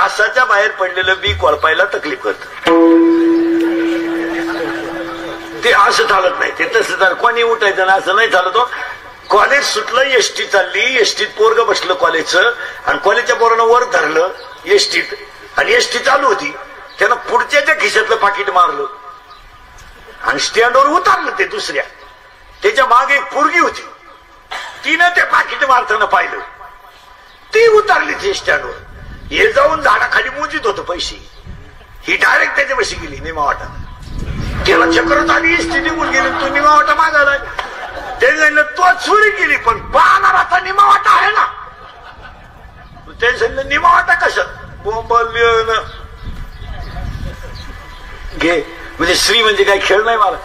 घासाच्या बाहेर पडलेलं बी कोळपायला तकलीफ करत. ते असं चालत नाही. ते तसं चाल कोणी उठायचं ना असं नाही चालत. कॉलेज सुटलं, एसटी चालली, एसटीत पोरग बसलं कॉलेजचं आणि कॉलेजच्या पोरानं वर धरलं एसटीत आणि एसटी चालू होती. त्यानं पुढच्याच्या खिशातलं पाकिट मारलं आणि स्टँडवर उतारलं. ते दुसऱ्या त्याच्या मागे एक पोरगी होती, तिनं ते पाकिट मारताना पाहिलं, ती उतारली ते स्टँडवर. हे जाऊन झाडाखाली मोजीत होतं पैसे, ही डायरेक्ट त्याच्यापाशी गेली निमा वाटा. त्याला चक्रच आली, एसटी निघून गेली, तू निमा वाटा मागायला. ते सांगितलं तो चोरी केली पण पाहणाराचा निमा वाटा आहे ना. ते सांगितलं निमा वाटा कशा बोंबल घे. म्हणजे श्री म्हणजे काही खेळ नाही. मला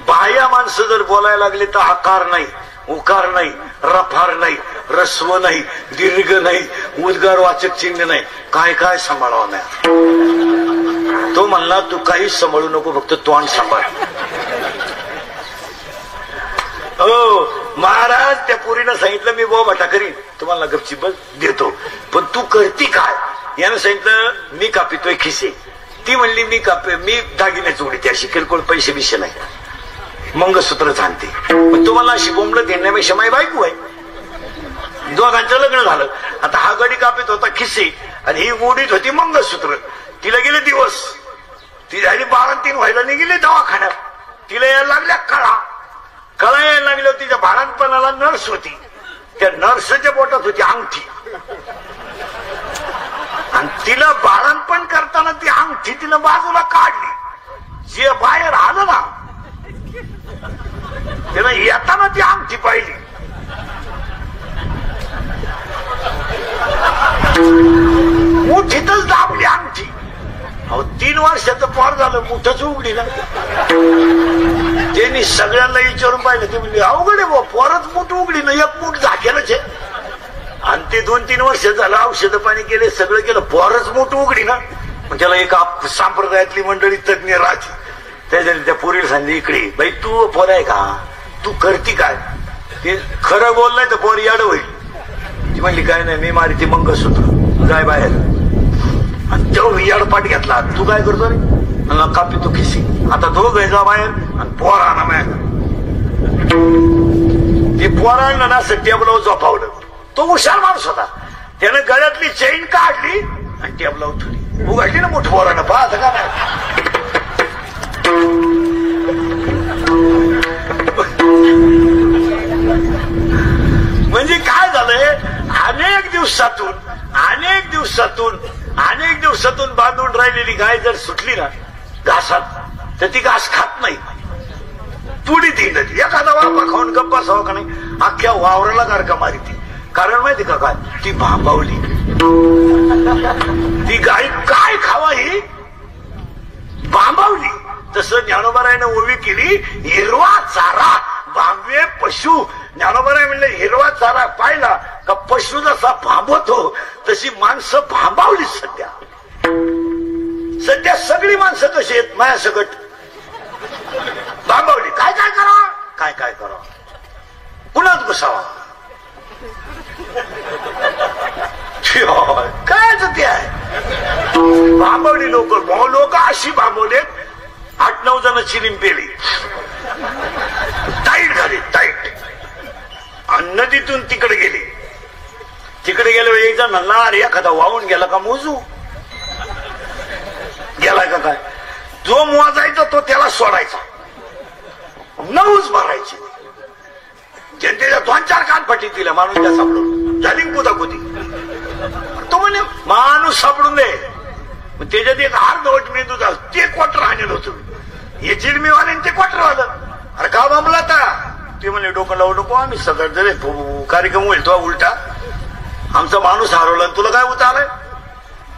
बाह्य माणसं जर बोलायला लागले तर आकार नाही, उकार नाही, रफार नाही, रस्व नाही, दीर्घ नाही, उद्गार वाचक चिन्ह नाही, काय काय सांभाळावं नाही. तो म्हणला तू काहीच सांभाळू नको, फक्त तोंड सांभाळ. हो महाराज, त्या पोरीनं सांगितलं मी बोबाटा करीन, तुम्हाला गपची बस देतो, पण तू करती काय. यानं सांगितलं मी कापितोय खिसे. ती म्हणली मी दागिने चोडीते, अशी किरकोळ पैसे बिशे नाही, मंगळसूत्र जाणते. पण तुम्हाला अशी बोंबलत येण्यापेक्षा माझी बायको आहे. दोघांचं लग्न झालं. आता हा गडी कापित होता खिसे आणि ही गोडीत होती मंगळसूत्र. तिला गेले दिवस, ती झाली 12-3 व्हायला निघेली दवाखान्यात. तिला यायला लागल्या कळा यायला लागल्यावर तिच्या बाळांपणाला नर्स होती. त्या नर्सच्या बोटात होती अंगठी आणि तिला बाळांपण करताना ती अंगठी तिनं बाजूला काढली. जे बाहेर आलं ना त्यानं येताना ती अंगठी पाहिली. मुठीतच दाबली अंगठी. 3 वर्षाचं पोर झालं, मुठच उघडी ना. त्यांनी सगळ्यांना विचारून पाहिलं. ते म्हणजे अवघड आहे, पोरच मुठ उघडी ना, एक मुठ झाकेलच आहे. आणि ते 2-3 वर्ष झालं, औषध पाणी केले, सगळं केलं, पोरच मुठ उघडी ना. मग त्याला एक संप्रदायातली मंडळी तज्ञ राहते, त्याच्याने त्या पोरीला सांगितलं इकडे बाई तू पोर आहे का, तू करती काय. ते खरं बोललाय तर पोर याड होईल. ती म्हणली काय नाही, मी मारी ती मंगळसूत्र, जाय बाहेर. आणि तो याडपाट घेतला. तू काय करतो रे, कापी तो खिसी. आता दोघं जा बाहेर आणि पोर आणा मॅ. ते पोर आणलं ना असं टेबलावर झोपावलं. तो हुशार माणूस होता. त्यानं गळ्यातली चेन काढली आणि टेबलावर ठेवली. उघडली ना मोठ पोरानं, पाहत का नाही. म्हणजे काय झालंय, अनेक दिवसातून बांधून राहिलेली गाय जर सुटली ना घासात, तर ती घास खात नाही, तुडी ती नदी. एखादा वापा खाऊन गप्पा असावा का नाही, अख्ख्या वावराला गारका मारी ती. कारण माहिती का काय, ती भांबावली. ती गाय काय खावा ही भांबावली. तसं ज्ञानोबारायनं ओवी केली, हिरवा चारा भांबवे पशु. ज्ञानोबाराय म्हणले हिरवा चारा पाहिला का पशु जसा भांबवतो तशी माणसं भांबावली. सध्या सगळी माणसं कशी आहेत, माया सकट भांबावली. काय करावं, कुणात घुसावा, काय ते आहे भांबवली. लोक अशी भांबवलेत, 8-9 जण चिरीम पेली, टाईट झाली टाईट. आणि नदीतून तिकडे गेले. तिकडे गेल्यावर एक जण म्हणला अरे एखादा वाहून गेला का मोजू. गेला का काय, जो मोजायचा तो त्याला सोडायचा, 9च भरायची. जनतेच्या 2-4 कानपट्टी दिल्या, माणूस त्या सापडून झाली कुदाकुदी. तो म्हणे माणूस सापडून दे. त्याच्यात एक अर्धवट मेंदू झालं, ते क्वार्टर आणलं होतं. हे चिरमीवाले ते क्वार्टर आलं. अरे का बांबला आता, ते म्हणे डोकं लावू नको, आम्ही सगळं जरे कार्यक्रम होईल तो उलटा, आमचा माणूस हरवला, तुला काय होत आलंय.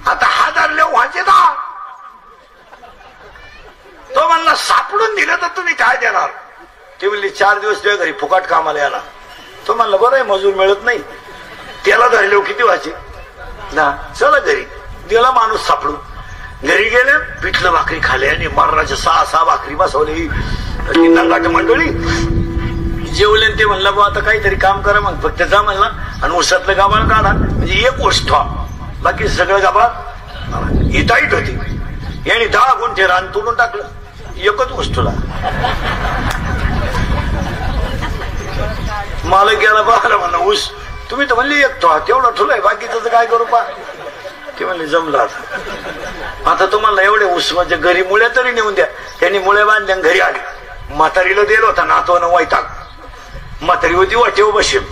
आता हा धरले व्हायचे ना. तो म्हणला सापडून दिलं तर तुम्ही काय देणार. ते म्हणले 4 दिवस तुझ्या घरी फुकाट कामाला याला. तो म्हणला बरं आहे, मजूर मिळत नाही. त्याला धरले किती व्हायचे ना. चला घरी गेला माणूस सापडून. घरी गेले, पिठलं भाकरी खाले आणि मरणाच्या 6 भाकरी बसवली. नंगाट मंडळी जेवले. ते म्हणलं बा आता काहीतरी काम करा, मग फक्त जा म्हणला आणि उसातलं गावाला काढा. म्हणजे एक गोष्ट बाकी सगळं गाभा इटाईट होती. यांनी 10 गुंठे रान तोडून टाकलं एकच वस्तूला. मालक गेला बघायला म्हणलं ऊस तुम्ही तर म्हणली एक तेवढा ठुलाय बाकीचं काय करू पा. ते म्हणले जमलं आता तुम्हाला एवढे ऊस म्हणजे घरी मुळे तरी नेऊन द्या. त्यांनी मुळे बांधल्या घरी आली. म्हातारीला दिलं होता नातवानं वैताग. म्हातारी होती वाटेव बसेल.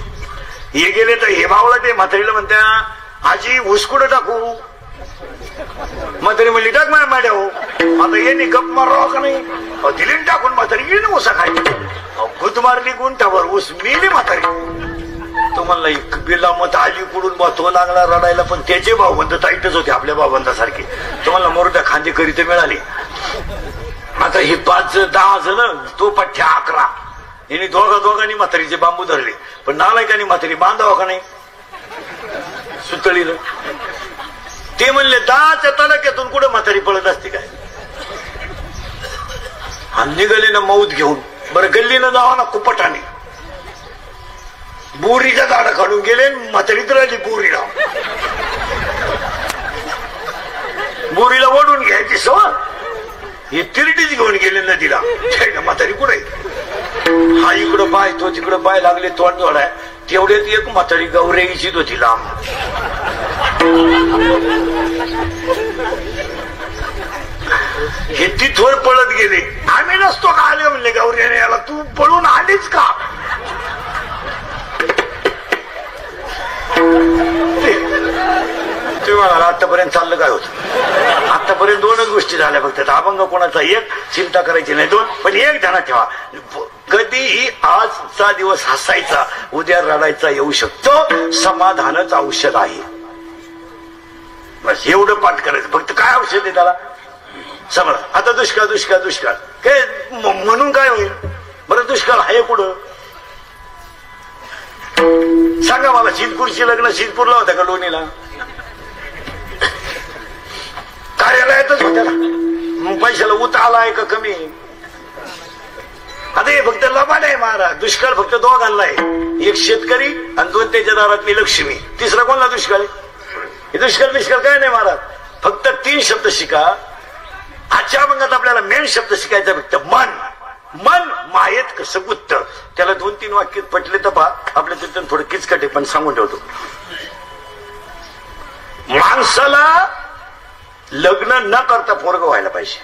हे गेले तर हे भावला ते म्हातारीला म्हणत्या आजी ऊस कुठं टाकू. म्हातारी म्हणली टाक माझ्या माड्या हो. आता येणे गप मारावा का नाही. दिली टाकून म्हातारी गेली ना ऊसा खाली. गुद मारली गुंठावर ऊस मिली म्हातारी. तो म्हणला बिल्ला मत आली कुडून बा तो लागला रडायला. पण त्याचे भाऊबंद ताईटच होते आपल्या भाऊबंदासारखे. तो म्हणला मोरट्या खांदे करीत मिळाली. आता ही 5-10 जण तो पठ्ठ्या 11. यांनी दोघांनी म्हातारीचे बांबू धरले. पण नालायकांनी म्हातारी बांधावा का नाही सुतळीला. ते म्हणले 10च्या तडाक्यातून कुठे म्हातारी पळत असते काय. आणि निघाले ना मौत घेऊन. बरं गल्लीनं जावा ना कुपटाने बोरीच्या झाडा काढून गेले. म्हातारीत राहिली बोरीला. बोरीला ओढून घ्यायची सवय. हे तिरटीच घेऊन गेले नदीला. म्हातारी कुठे हा इकडं पाय तो तिकडं पाय लागले तोंड जोडाय. तेवढ्यात एक म्हातारी गौरेची होती लांब. हे तिथवर पळत गेले. आम्ही नसतो का आले म्हणले गौरीने याला तू पळून आलीच का. तुम्ही म्हणाला आतापर्यंत चाललं काय होतं. आतापर्यंत 2च गोष्टी झाल्या फक्त. अभंग कोणाचा एक चिंता करायची नाही 2. पण एक ध्यानात ठेवा कधीही आजचा दिवस हसायचा उद्या रडायचा येऊ शकतो. समाधानच औषध आहे. बस एवढं पाठ करायचं. फक्त काय औषध आहे त्याला समजा. आता दुष्काळ दुष्काळ दुष्काळ काय म्हणून काय होईल बरं. दुष्काळ आहे कुठं सांगा मला. शिरपूरची लग्न शिरपूरला होत्या का लोणीला. कार्यालयातच होत्या ना. मग पैशाला उत आलाय का कमी. आता हे फक्त लबाड आहे महाराज. दुष्काळ फक्त 2घांना आहे. एक शेतकरी आणि 2 त्याच्या दारातली लक्ष्मी. तिसरा कोणला दुष्काळ आहे. हे दुष्काळ काय नाही महाराज. फक्त 3 शब्द शिका. आजच्या अभंगात आपल्याला मेन शब्द शिकायचा फक्त मन. मन मायेत कसं गुत्त. त्याला 2-3 वाक्य पटले तर पहा. आपल्या तिथून थोडं किचकटे पण सांगून ठेवतो. माणसाला लग्न न करता पोरग व्हायला पाहिजे.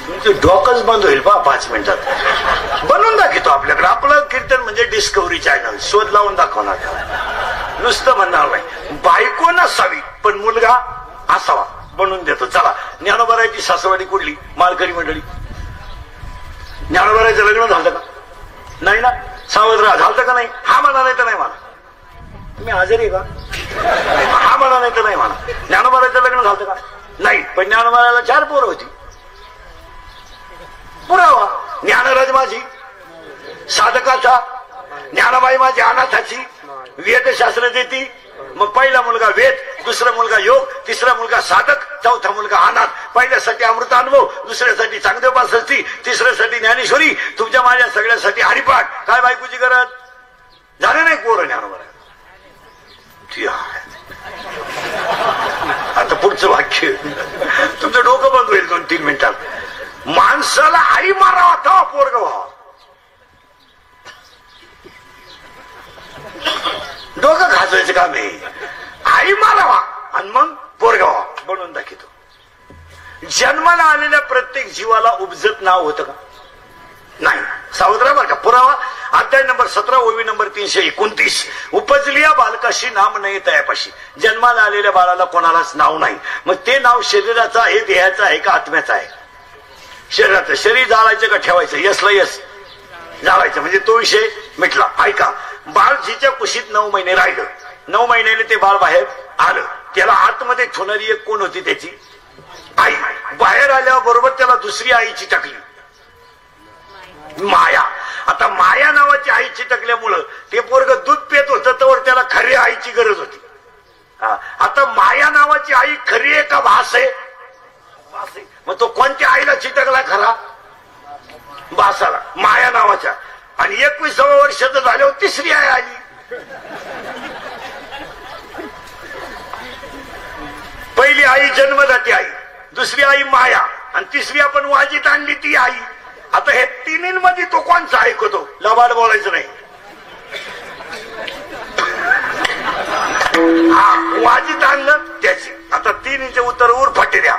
तुमचं डोकंच बंद होईल पहा 5 मिनिटात. बनवून दाखवतो आपल्याकडे. आपलं कीर्तन म्हणजे डिस्कव्हरी चॅनल. शोध लावून दाखवणार. नुसतं म्हणणार नाही. बायको नसावी पण मुलगा असावा. बनवून देतो. चला ज्ञानोबारायची सासवाडी कुठली मालकरी मंडळी. ज्ञानोबारायचं लग्न झालं का नाही ना. सावधराव झालं का नाही. हा म्हणा नाही तर नाही म्हणा. तुम्ही हजर आहे का. हा म्हणा नाही तर नाही म्हणा. ज्ञानोबारायचं लग्न झालं का नाही. पण ज्ञानोबारायला 4 पोरं होती. पुरावा. ज्ञानराज माझी साधकाचा. ज्ञानाबाई माझी अनाथाची. वेदशास्त्र देती. मग पहिला मुलगा वेद, दुसरा मुलगा योग, तिसरा मुलगा साधक, चौथा मुलगा अनाथ. पहिल्यासाठी अमृत अनुभव, दुसऱ्यासाठी चांगदेवपासष्टी, तिसऱ्यासाठी ज्ञानेश्वरी, तुमच्या माझ्या सगळ्यासाठी हरिपाठ. काय बायकोची गरज झाले नाही पोरं ज्ञानोबा. आता पुढचं वाक्य तुमचं डोकं बंद होईल 2-3 मिनिटात. माणसाला हरी मारावा तेव्हा पोरग व्हावा. डोकं खाजवायचं काम आहे. हरी मारावा आणि मग पोरग व्हावा. बनवून दाखवतो. जन्माला आलेल्या प्रत्येक जीवाला उपजत नाव होतं का नाही. सावधरा बरं का. पुरावा अध्याय नंबर 17 ओवी नंबर 329. उपजलिया बालकाशी नाम नाही तयापाशी. जन्माला आलेल्या बाळाला कोणालाच नाव नाही. मग ते नाव शरीराचं आहे, देहाचं आहे का आत्म्याचं आहे. शरीराचं. शरीर जाळायचं का ठेवायचं. यसला यस जाळायचं म्हणजे तो विषय मिटला. ऐका. बाळ जिच्या कुशीत 9 महिने राहिलं. 9 महिन्याने ते बाळ बाहेर आलं. त्याला आतमध्ये ठेवणारी एक कोण होती त्याची आई. बाहेर आल्यावर बरोबर त्याला दुसरी आईची टाकली माया. आता माया नावाची आई चिटकल्यामुळं ते पोरग दूध पेत होतं तर त्याला खरी आईची गरज होती. आता माया नावाची आई खरी आहे का भास आहे. मग तो कोणत्या आईला चिटकला खरा. भासाला. माया नावाच्या. आणि 21व्या वर्षाचं झाल्यावर तिसरी आई आली. पहिली आई जन्मदाती आई, दुसरी आई माया, आणि तिसरी आपण वाजीत आणली ती आई. आता हे तिन्हींमध्ये तो कोणचा ऐकतो? लबाड बोलायचं नाही. हा वाजीत आणलं त्याची. आता तिन्हीचे उत्तर उरफाटे द्या.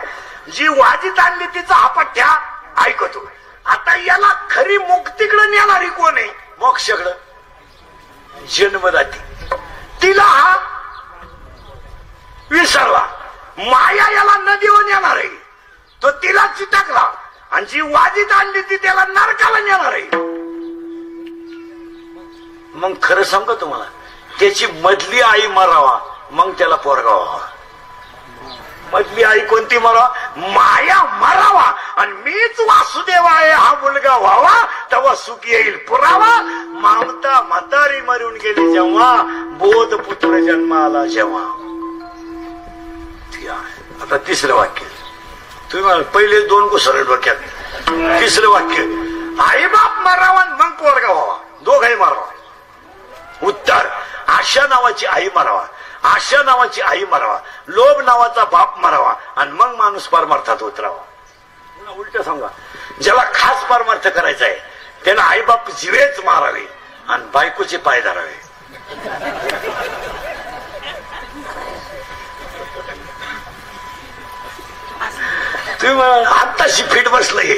जी वाजीत आणली तिचा हा पठ्ठ्या ऐकतो. आता याला खरी मुक्तीकडे नेणारी कोण आहे? मोक्षकडं. जन्मदाती. तिला हा विसरला. माया याला नदीवर नेणार आहे, तो तिला चिटकला. आणि जी वाजीत आणली ती त्याला नरकाला नेणार आहे. मग खरं सांगतो तुम्हाला, त्याची मधली आई मरावा, मग त्याला पोरगा व्हावा. मधली आई कोणती मरावा? माया मरावा, आणि मीच वासुदेव आहे हा मुलगा व्हावा, तेव्हा सुख येईल पुरावा. ममता म्हातारी मरून गेली जेव्हा, बोध पुत्र जन्माला जेव्हा. आता तिसरं वाक्य तुम्ही पहिले दोन घुसरे डोक्यात. तिसरं वाक्य, आई बाप मरावा मग पोरगा व्हावा, दोघही मरावा. उत्तर, आशा नावाची आई मरावा, आशा नावाची आई मरावा, लोभ नावाचा बाप मरावा, आणि मग माणूस परमार्थात उतरावा. उलट सांगा, ज्याला खास परमार्थ करायचा आहे त्याला आई बाप जीवेच मारावे आणि बायकोचे पाय धरावे. तुम्ही आत्ताशी फिट बसलंय,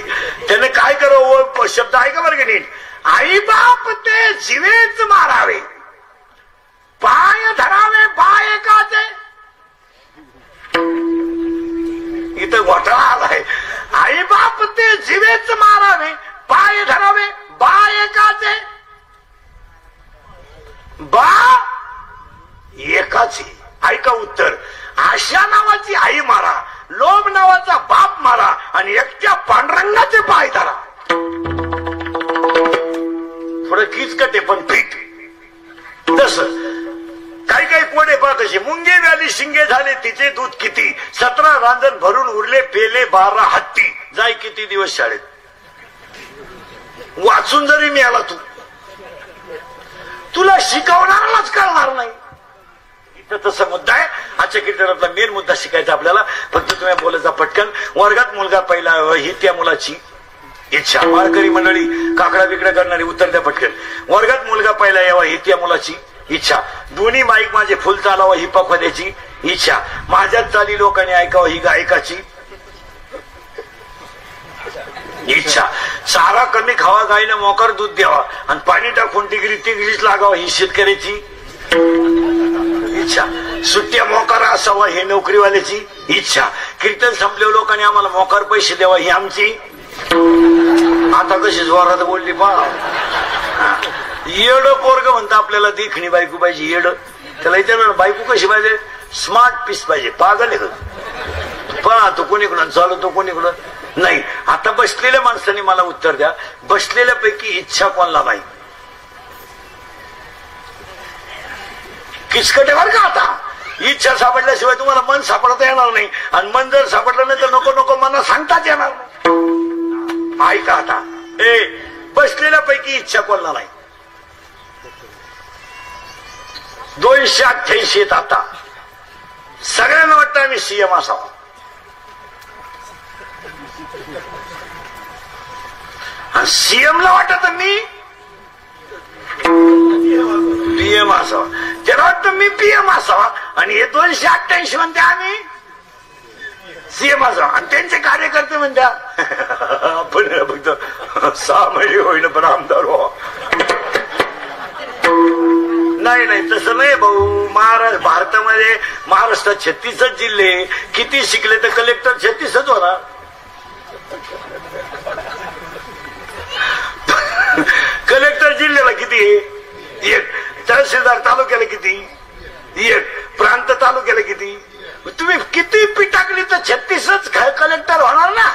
त्याने काय करावं? शब्द ऐका बरं का नीट. आई बाप ते जीवेच मारावे, पाय धरावे बायकाचे. इथं घोटाळा आलाय. आई बाप ते जीवेच मारावे, पाय धरावे बायकाचे. बा एकाची. ऐका उत्तर, आशा नावाची आई मारा, लोभ नावाचा बाप मारा, आणि एकट्या पांडुरंगाचे पाय धरा. थोडं किचकट आहे पण पीठ. तस काही काही कोडे पा कसे. मुंगे व्याली शिंगे झाले तिचे दूध किती, 17 रांजण भरून उरले पेले 12 हत्ती. जाय किती दिवस शाळेत. वाचून जरी मिळाला तुला शिकवणारालाच कळणार नाही. तसा मुद्दा आहे आजच्या कीर्तनातला. मेन मुद्दा शिकायचा आपल्याला. फक्त तुम्ही बोलायचा पटकन. वर्गात मुलगा पहिला ही त्या मुलाची इच्छा. वारकरी मंडळी काकडा बिकडा करणारी उत्तर द्या पटकन. वर्गात मुलगा पहिला यावा ही त्या मुलाची इच्छा. दोन्ही माईक माझे फुल चालावं ही पखवाद्याची इच्छा. माझ्याच चाली लोकांनी ऐकावं ही गायकाची इच्छा. चारा कमी खावा, गायनं मोकर दूध द्यावा, आणि पाणी टाकून तिगरीच लागावं ही शेतकऱ्याची इच्छा. सुट्ट्या मोकार असावा ही नोकरीवाल्याची इच्छा. कीर्तन संपल्यावर लोकांनी आम्हाला मोकार पैसे द्यावा ही आमची. आता कशी जोरात बोलली पा. येड पोरग म्हणतं आपल्याला देखणी बायको पाहिजे. येड त्याला विचारलं बायको कशी पाहिजे? स्मार्ट पीस पाहिजे. पागल आहे का? पळतो कोणीकडून, चालवतो कोणीकडून नाही. आता बसलेल्या माणसाने मला उत्तर द्या, बसलेल्यापैकी इच्छा कोणाला नाही? किचकटे बर का. आता इच्छा सापडल्याशिवाय तुम्हाला मन सापडता येणार नाही, आणि मन जर सापडलं नाही तर नको नको मना सांगताच येणार नाही. ऐका आता, बसलेल्यापैकी इच्छा कोणाला नाही? 288 आता सगळ्यांना वाटतं आम्ही सीएम असावा. सीएमला वाटत मी पीएम असावा, त्याला वाटतं मी पीएम असावा, आणि हे 288 म्हणते आम्ही सीएम असावा, आणि त्यांचे कार्यकर्ते म्हणत्या आपण फक्त 6 महिने होईन पण आमदार व्हा. नाही नाही तसं नाही भाऊ. भारतामध्ये महाराष्ट्रात 36च जिल्हे, किती शिकले तर कलेक्टर 36च होणार. कलेक्टर जिल्ह्याला किती आहे? 1. तहसीलदार तालुक्याला किती? 1. प्रांत तालुक्याला किती? तुम्ही किती पी टाकली तर 36च कलेक्टर होणार ना.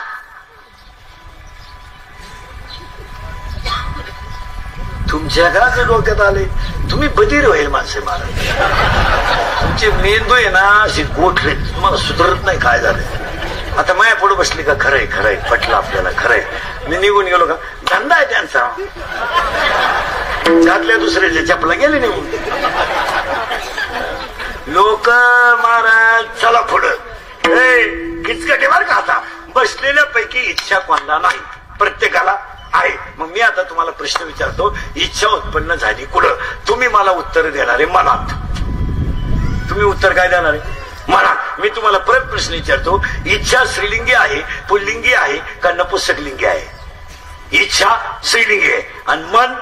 तुमच्या घराचे डोक्यात आले तुम्ही बधीर होईल माणसे महाराज. तुमचे मेंदू आहे ना अशी गोठले, तुम्हाला सुधरत नाही काय झालं. आता माया पुढे बसली का खरंय खरंय पटलं आपल्याला खरंय. मी निघून गेलो का धंदा आहे त्यांचा. घातल्या दुसऱ्याच्या चपला गेले निघून. लोक महाराज चला पुढं किचकटे मार का आता बसलेल्यापैकी इच्छा कोणाला नाही, प्रत्येकाला आहे. मग मी आता तुम्हाला प्रश्न विचारतो, इच्छा उत्पन्न झाली कुठं? तुम्ही मला उत्तर देणारे मनात. तुम्ही उत्तर काय देणारे? मनात. मी तुम्हाला परत प्रश्न विचारतो, इच्छा स्त्रीलिंगी आहे, पुल्लिंगी आहे का नपुंसकलिंगी आहे? इच्छा स्त्रीलिंगी आहे आणि मन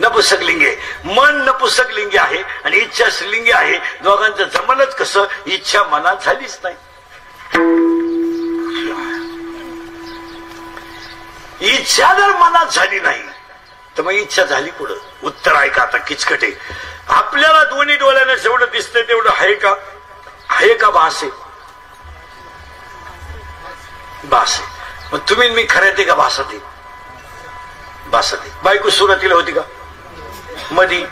नपुंसकलिंगी आहे. मन नपुंसकलिंगी आहे आणि इच्छा स्त्रीलिंगी आहे. दोघांचं जमलंच कसं? इच्छा मनात झालीच नाही. इच्छा जर मनात झाली नाही तर मग इच्छा झाली पुढं? उत्तर ऐका आता किचकटे. आपल्याला दोन्ही डोळ्यानं जेवढं दिसतंय तेवढं आहे का? आहे का भास आहे? भास आहे. मग तुम्ही मी खऱ्यात का भासत आहे? भासत आहे. बायको सुरुवातीला होती का? मधी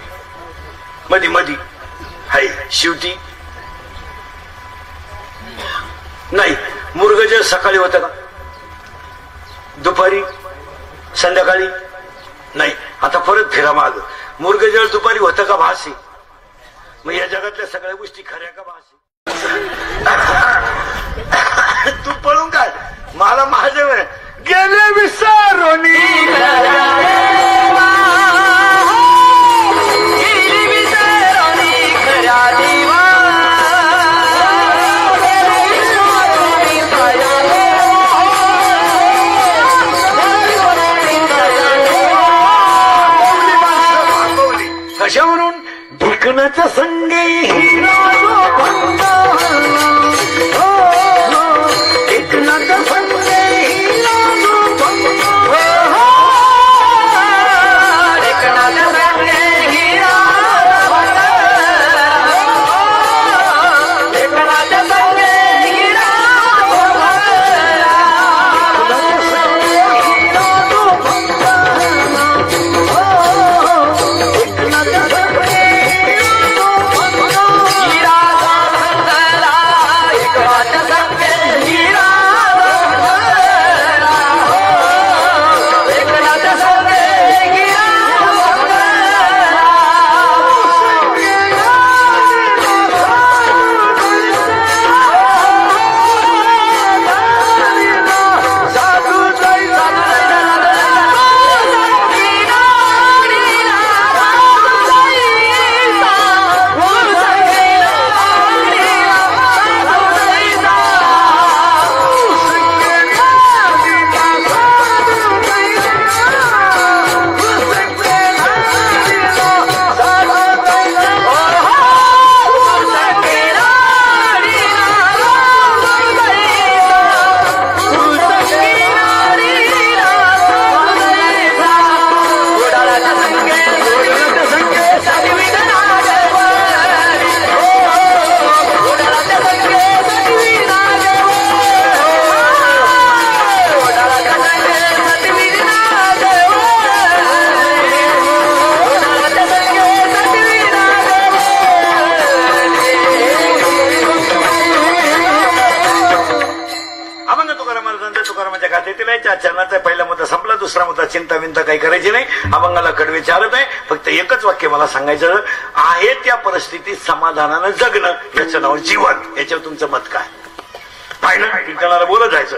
मधी मधी हाय, शेवटी नाही. मुर्गजळ सकाळी होतं का? दुपारी? संध्याकाळी? नाही. आता परत फिरा माग. मुर्गजळ दुपारी होतं का भास आहे? मग या जगातल्या सगळ्या गोष्टी खऱ्या का भास आहे? तू पळून काय? मला माझे गेले विसरोनी कशा म्हणून ढिकणाच्या संगे ढिकणाच्या संगे चरणाचा पहिला मुद्दा संपला. दुसरा मुद्दा चिंता विंता काही करायची नाही. अभंगाला कडवे चारत आहे. फक्त एकच वाक्य मला सांगायचं आहे, त्या परिस्थितीत समाधानानं जगणं याचं नाव जीवन. याच्यावर तुमचं मत काय? पाहिलं कीर्तनाला बोलत जायचं.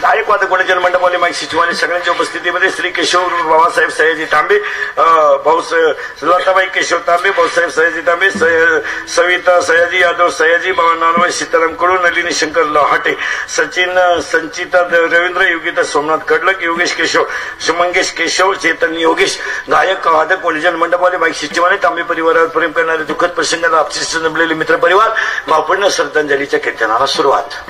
गायकवाद गुणजन मंडपवाले माईक सिचवाले सगळ्यांच्या उपस्थितीमध्ये श्री केशव बाबासाहेब सयाजी तांबे, लताबाई केशव तांबे, भाऊसाहेब सयाजी तांबे, सविता सयाजी यादव, सयाजी बाबा नानबाई, सीताराम कडू, नलिनी शंकर लहाटे, सचिन संचिता रवींद्र, योगिता सोमनाथ कडलक, योगेश केशव, शुमंगेश केशव, चेतन योगेश, गायक वादक गुणजन मंडपवाले माईक सिचवाले, तांबे परिवारावर प्रेम करणारे दुःखद प्रसंगाला आपसी जमलेले मित्र परिवार, भावपूर्ण श्रद्धांजलीच्या कीर्तनाला सुरुवात.